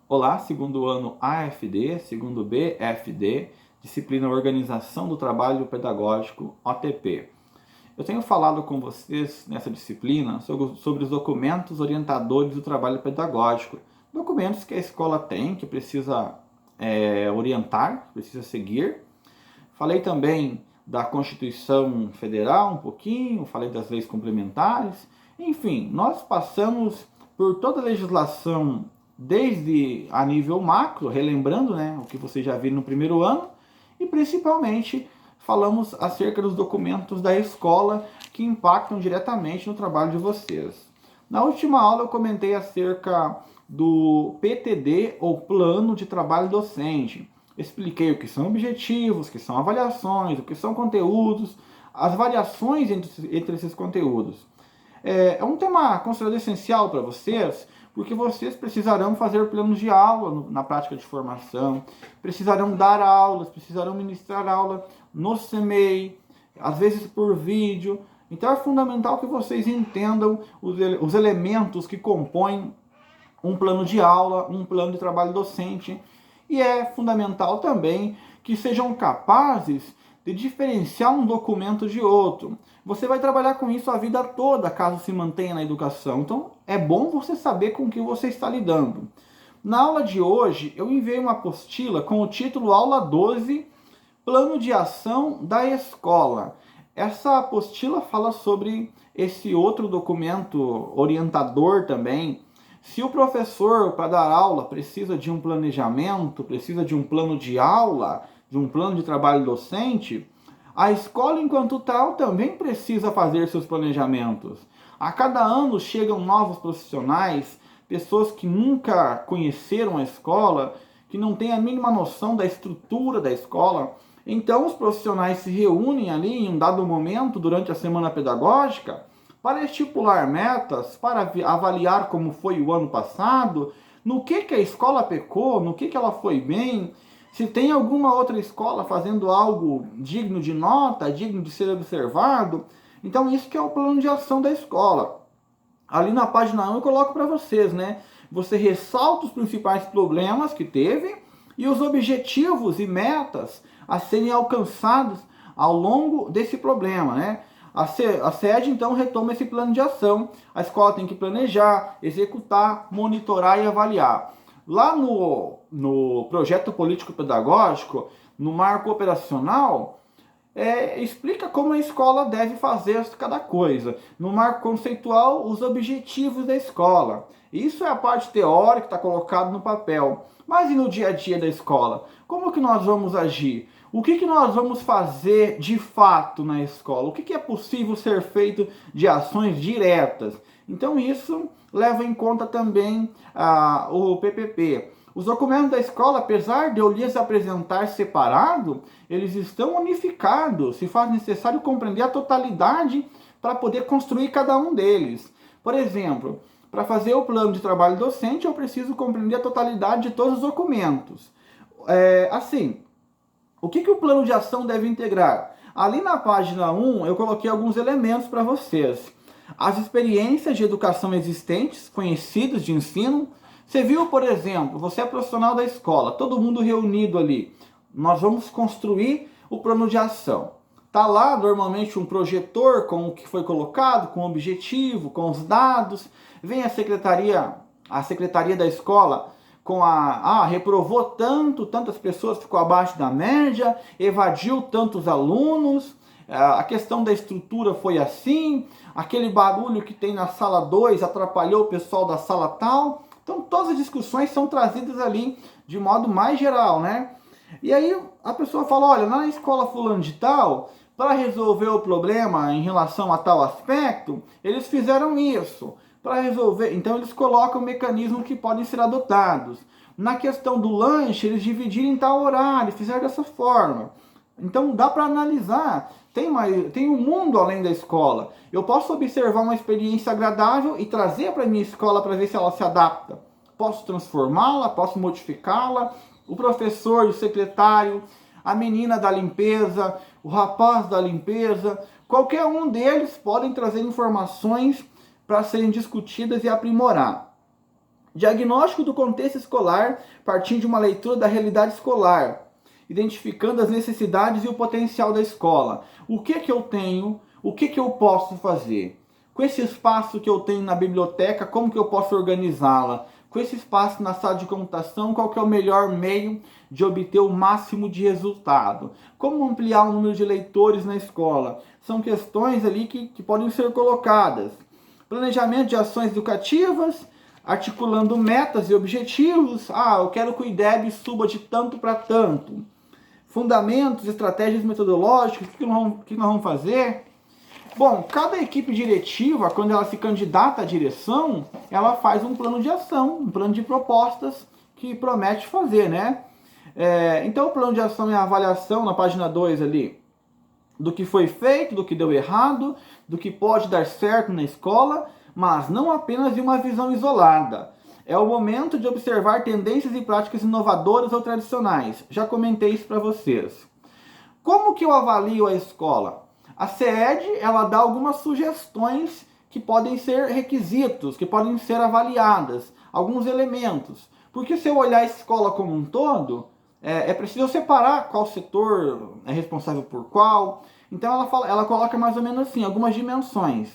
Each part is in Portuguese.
Olá, segundo ano AFD, segundo BFD, disciplina Organização do Trabalho Pedagógico, OTP. Eu tenho falado com vocês nessa disciplina sobre os documentos orientadores do trabalho pedagógico. Documentos que a escola tem, que precisa orientar, precisa seguir. Falei também da Constituição Federal um pouquinho, falei das leis complementares. Enfim, nós passamos por toda a legislação desde a nível macro, relembrando o que você já viu no primeiro ano, e principalmente falamos acerca dos documentos da escola que impactam diretamente no trabalho de vocês. Na última aula eu comentei acerca do PTD, ou Plano de Trabalho Docente. Expliquei o que são objetivos, o que são avaliações, o que são conteúdos, as variações entre esses conteúdos. É um tema considerado essencial para vocês, porque vocês precisarão fazer planos de aula na prática de formação, precisarão dar aulas, precisarão ministrar aula no CMEI, às vezes por vídeo. Então é fundamental que vocês entendam os elementos que compõem um plano de aula, um plano de trabalho docente, e é fundamental também que sejam capazes de diferenciar um documento de outro. Você vai trabalhar com isso a vida toda, caso se mantenha na educação. Então, é bom você saber com o que você está lidando. Na aula de hoje, eu enviei uma apostila com o título Aula 12, Plano de Ação da Escola. Essa apostila fala sobre esse outro documento orientador também. Se o professor, para dar aula, precisa de um planejamento, precisa de um plano de aula, de um plano de trabalho docente, a escola, enquanto tal, também precisa fazer seus planejamentos. A cada ano chegam novos profissionais, pessoas que nunca conheceram a escola, que não têm a mínima noção da estrutura da escola. Então, os profissionais se reúnem ali em um dado momento, durante a semana pedagógica, para estipular metas, para avaliar como foi o ano passado, no que a escola pecou, no que ela foi bem, se tem alguma outra escola fazendo algo digno de nota, digno de ser observado. Então isso que é o plano de ação da escola. Ali na página 1 eu coloco para vocês, Você ressalta os principais problemas que teve e os objetivos e metas a serem alcançados ao longo desse problema, A sede, então, retoma esse plano de ação. A escola tem que planejar, executar, monitorar e avaliar. Lá no projeto político-pedagógico, no marco operacional, explica como a escola deve fazer cada coisa. No marco conceitual, os objetivos da escola. Isso é a parte teórica que está colocado no papel. Mas e no dia a dia da escola? Como que nós vamos agir? O que nós vamos fazer de fato na escola? O que é possível ser feito de ações diretas? Então isso leva em conta também o PPP. Os documentos da escola, apesar de eu lhes apresentar separado, eles estão unificados. Se faz necessário compreender a totalidade para poder construir cada um deles. Por exemplo, para fazer o plano de trabalho docente, eu preciso compreender a totalidade de todos os documentos. Assim, o que o plano de ação deve integrar? Ali na página 1, eu coloquei alguns elementos para vocês. As experiências de educação existentes, conhecidas de ensino. Você viu, por exemplo, você é profissional da escola, todo mundo reunido ali. Nós vamos construir o plano de ação. Está lá normalmente um projetor com o que foi colocado, com o objetivo, com os dados. Vem a secretaria da escola com reprovou tantas pessoas, ficou abaixo da média, evadiu tantos alunos, a questão da estrutura foi assim, aquele barulho que tem na sala 2 atrapalhou o pessoal da sala tal. Então todas as discussões são trazidas ali de modo mais geral, E aí a pessoa fala, olha, na escola fulano de tal, para resolver o problema em relação a tal aspecto, eles fizeram isso. Para resolver, então eles colocam mecanismos que podem ser adotados. Na questão do lanche, eles dividiram em tal horário, fizeram dessa forma. Então dá para analisar. Tem um mundo além da escola. Eu posso observar uma experiência agradável e trazer para a minha escola para ver se ela se adapta. Posso transformá-la, posso modificá-la. O professor, o secretário, a menina da limpeza, o rapaz da limpeza, qualquer um deles podem trazer informações para serem discutidas e aprimorar. Diagnóstico do contexto escolar, partindo de uma leitura da realidade escolar, identificando as necessidades e o potencial da escola. O que eu tenho, o que eu posso fazer? Com esse espaço que eu tenho na biblioteca, como que eu posso organizá-la? Com esse espaço na sala de computação, qual que é o melhor meio de obter o máximo de resultado? Como ampliar o número de leitores na escola? São questões ali que podem ser colocadas. Planejamento de ações educativas, articulando metas e objetivos. Eu quero que o IDEB suba de tanto para tanto. Fundamentos, estratégias metodológicas, o que nós vamos fazer? Bom, cada equipe diretiva, quando ela se candidata à direção, ela faz um plano de ação, um plano de propostas que promete fazer, né? Então, o plano de ação é a avaliação, na página 2 ali, do que foi feito, do que deu errado, do que pode dar certo na escola, mas não apenas de uma visão isolada. É o momento de observar tendências e práticas inovadoras ou tradicionais. Já comentei isso para vocês. Como que eu avalio a escola? A CED, ela dá algumas sugestões que podem ser requisitos, que podem ser avaliadas, alguns elementos. Porque se eu olhar a escola como um todo, é preciso separar qual setor é responsável por qual. Então ela coloca mais ou menos assim, algumas dimensões.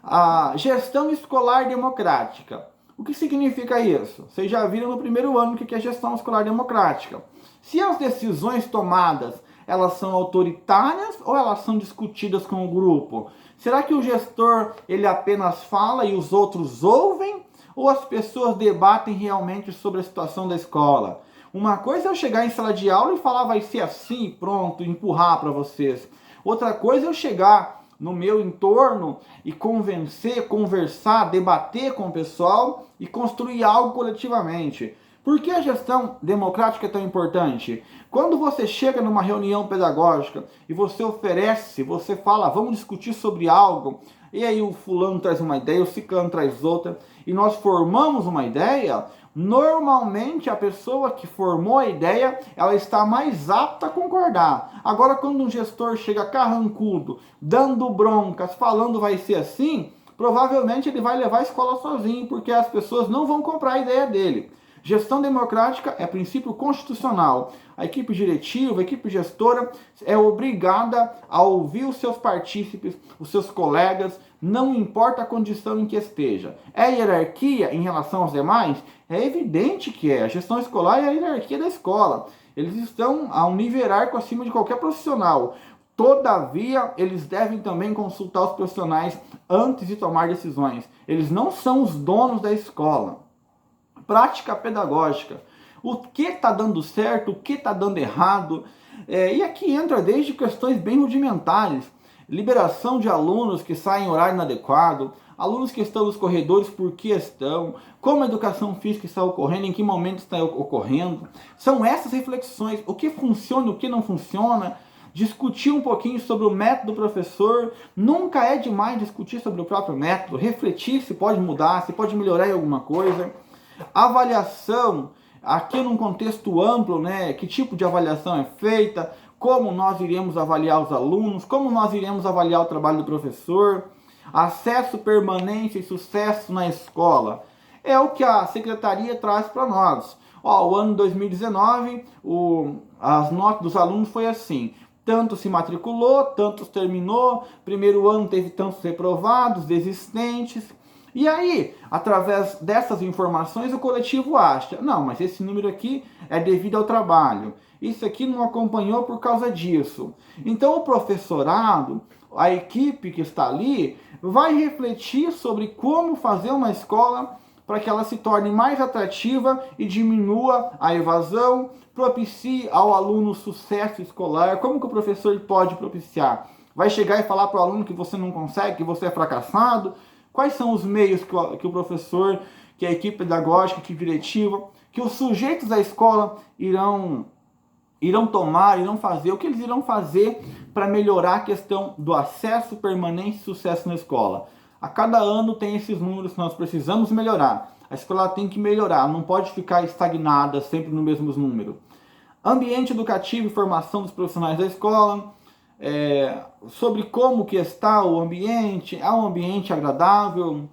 A gestão escolar democrática. O que significa isso? Vocês já viram no primeiro ano o que é gestão escolar democrática. Se as decisões tomadas, elas são autoritárias ou elas são discutidas com o grupo? Será que o gestor, ele apenas fala e os outros ouvem? Ou as pessoas debatem realmente sobre a situação da escola? Uma coisa é eu chegar em sala de aula e falar vai ser assim, pronto, empurrar para vocês. Outra coisa é eu chegar no meu entorno e convencer, conversar, debater com o pessoal e construir algo coletivamente. Por que a gestão democrática é tão importante? Quando você chega numa reunião pedagógica e você oferece, você fala, vamos discutir sobre algo, e aí o fulano traz uma ideia, o ciclano traz outra, e nós formamos uma ideia, normalmente a pessoa que formou a ideia, ela está mais apta a concordar. Agora, quando um gestor chega carrancudo, dando broncas, falando vai ser assim, provavelmente ele vai levar a escola sozinho, porque as pessoas não vão comprar a ideia dele. Gestão democrática é princípio constitucional. A equipe diretiva, a equipe gestora é obrigada a ouvir os seus partícipes, os seus colegas, não importa a condição em que esteja. É hierarquia em relação aos demais? É evidente que é. A gestão escolar é a hierarquia da escola. Eles estão a um nível hierárquico acima de qualquer profissional. Todavia, eles devem também consultar os profissionais antes de tomar decisões. Eles não são os donos da escola. Prática pedagógica. O que está dando certo, o que está dando errado. E aqui entra desde questões bem rudimentares. Liberação de alunos que saem em horário inadequado, alunos que estão nos corredores, por que estão, como a educação física está ocorrendo, em que momento está ocorrendo. São essas reflexões, o que funciona, o que não funciona. Discutir um pouquinho sobre o método do professor. Nunca é demais discutir sobre o próprio método, refletir se pode mudar, se pode melhorar em alguma coisa. Avaliação, aqui num contexto amplo, né? Que tipo de avaliação é feita, como nós iremos avaliar os alunos, como nós iremos avaliar o trabalho do professor. Acesso, permanência e sucesso na escola. É o que a secretaria traz para nós. O ano 2019, as notas dos alunos foi assim. Tanto se matriculou, tantos terminou, primeiro ano teve tantos reprovados, desistentes. E aí, através dessas informações, o coletivo acha, não, mas esse número aqui é devido ao trabalho. Isso aqui não acompanhou por causa disso. Então, o professorado, a equipe que está ali, vai refletir sobre como fazer uma escola para que ela se torne mais atrativa e diminua a evasão, propicie ao aluno sucesso escolar. Como que o professor pode propiciar? Vai chegar e falar para o aluno que você não consegue, que você é fracassado? Quais são os meios que o professor, que a equipe pedagógica, que a diretiva, que os sujeitos da escola irão tomar, irão fazer? O que eles irão fazer para melhorar a questão do acesso, permanência e sucesso na escola? A cada ano tem esses números que nós precisamos melhorar. A escola tem que melhorar, não pode ficar estagnada sempre no mesmo número. Ambiente educativo e formação dos profissionais da escola. Sobre como que está o ambiente, é um ambiente agradável,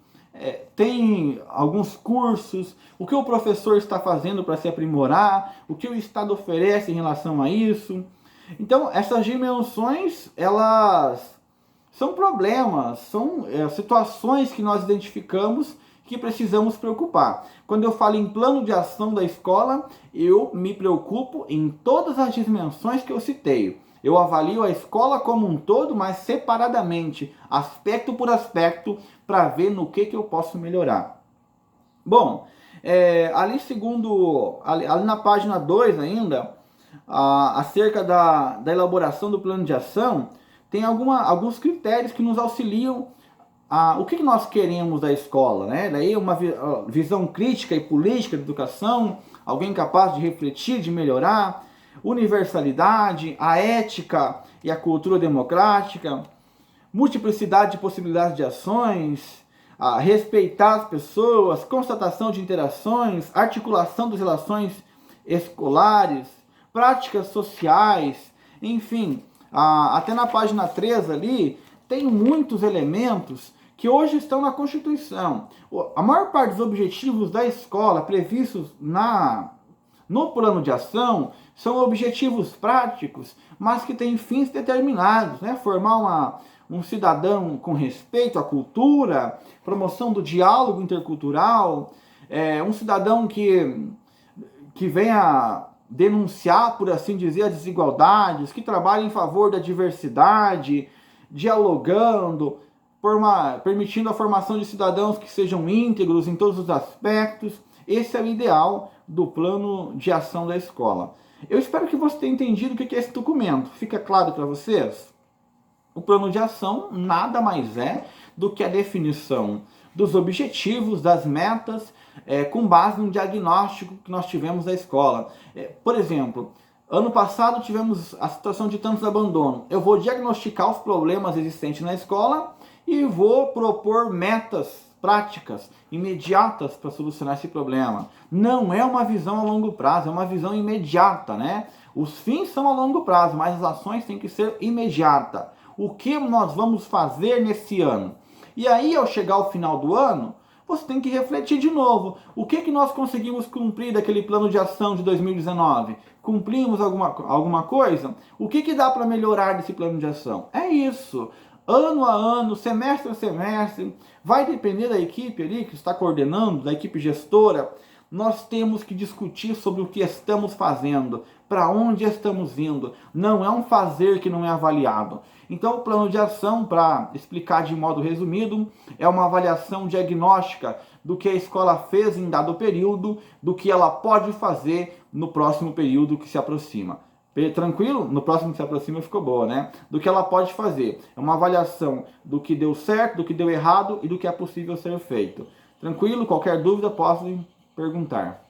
tem alguns cursos, o que o professor está fazendo para se aprimorar, o que o Estado oferece em relação a isso. Então, essas dimensões, elas são problemas, são situações que nós identificamos que precisamos preocupar. Quando eu falo em plano de ação da escola, eu me preocupo em todas as dimensões que eu citei. Eu avalio a escola como um todo, mas separadamente, aspecto por aspecto, para ver no que eu posso melhorar. Bom, ali na página 2 ainda, acerca da elaboração do plano de ação, tem alguns critérios que nos auxiliam o que nós queremos da escola, né? Daí uma visão crítica e política da educação, alguém capaz de refletir, de melhorar, universalidade, a ética e a cultura democrática, multiplicidade de possibilidades de ações, respeitar as pessoas, constatação de interações, articulação das relações escolares, práticas sociais, enfim, até na página 3 ali, tem muitos elementos que hoje estão na Constituição. A maior parte dos objetivos da escola previstos no plano de ação são objetivos práticos, mas que têm fins determinados, né? Formar um cidadão com respeito à cultura, promoção do diálogo intercultural, um cidadão que venha denunciar, por assim dizer, as desigualdades, que trabalhe em favor da diversidade, dialogando, permitindo a formação de cidadãos que sejam íntegros em todos os aspectos. Esse é o ideal do plano de ação da escola. Eu espero que você tenha entendido o que é esse documento. Fica claro para vocês? O plano de ação nada mais é do que a definição dos objetivos, das metas, com base no diagnóstico que nós tivemos da escola. Por exemplo, ano passado tivemos a situação de tantos abandono. Eu vou diagnosticar os problemas existentes na escola e vou propor metas práticas, imediatas para solucionar esse problema. Não é uma visão a longo prazo, é uma visão imediata, né? Os fins são a longo prazo, mas as ações têm que ser imediatas. O que nós vamos fazer nesse ano? E aí, ao chegar ao final do ano, você tem que refletir de novo. O que nós conseguimos cumprir daquele plano de ação de 2019? Cumprimos alguma coisa? O que dá para melhorar desse plano de ação? É isso. Ano a ano, semestre a semestre, vai depender da equipe ali que está coordenando, da equipe gestora. Nós temos que discutir sobre o que estamos fazendo, para onde estamos indo. Não é um fazer que não é avaliado. Então, o plano de ação, para explicar de modo resumido, é uma avaliação diagnóstica do que a escola fez em dado período, do que ela pode fazer no próximo período que se aproxima. Tranquilo? No próximo que se aproxima ficou boa, né? Do que ela pode fazer. É uma avaliação do que deu certo, do que deu errado e do que é possível ser feito. Tranquilo? Qualquer dúvida, posso perguntar.